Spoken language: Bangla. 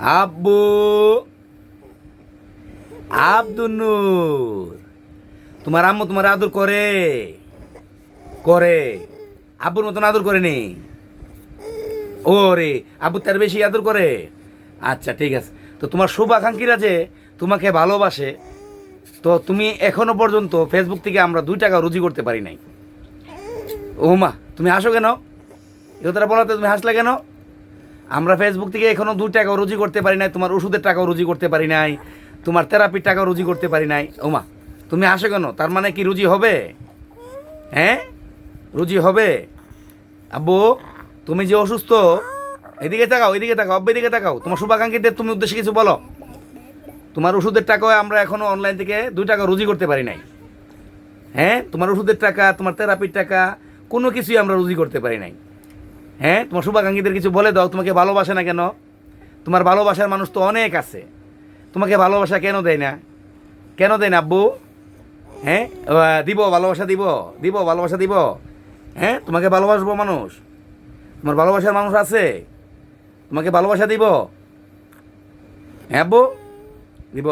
আব্বু, আব্দুন্নুর, তোমার আম্মু তোমার আদর করে? করে? আব্বুর মতন আদর করেনি? ও রে, আব্বু তার বেশি আদর করে? আচ্ছা ঠিক আছে। তো তোমার শুভাকাঙ্ক্ষীরা যে তোমাকে ভালোবাসে, তো তুমি এখনো পর্যন্ত ফেসবুক থেকে আমরা 2 টাকা রুজি করতে পারি নাই। ও মা, তুমি হাসো কেন? এ কথাটা বলাতে তুমি হাসলে কেন? আমরা ফেসবুক থেকে এখনো 2 টাকাও রুজি করতে পারি নাই, তোমার ওষুধের টাকাও রুজি করতে পারি নাই, তোমার থেরাপির টাকাও রুজি করতে পারি নাই। ও মা, তুমি হাসো কেন? তার মানে কি রুজি হবে? হ্যাঁ, রুজি হবে? আব্বু, তুমি যে অসুস্থ, এদিকে তাকাও, এদিকে তাকাও, আব্বু এদিকে তাকাও, তোমার শুভাকাঙ্ক্ষীদের তুমি উদ্দেশ্যে কিছু বলো। তোমার ওষুধের টাকাও আমরা এখনো অনলাইন থেকে 2 টাকা রুজি করতে পারি নাই। হ্যাঁ, তোমার ওষুধের টাকা, তোমার থেরাপির টাকা, কোনো কিছুই আমরা রুজি করতে পারি নাই। হ্যাঁ, তোমার শুভাকাঙ্ক্ষীদের কিছু বলে দাও, তোমাকে ভালোবাসে না কেন? তোমার ভালোবাসার মানুষ তো অনেক আছে, তোমাকে ভালোবাসা কেন দেয় না? কেন দেয় না আব্বু? হ্যাঁ, দিব ভালোবাসা, দিব দিব ভালোবাসা দিব। হ্যাঁ, তোমাকে ভালোবাসবো মানুষ, তোমার ভালোবাসার মানুষ আছে, তোমাকে ভালোবাসা দিব। হ্যাঁ আব্বু, দিব।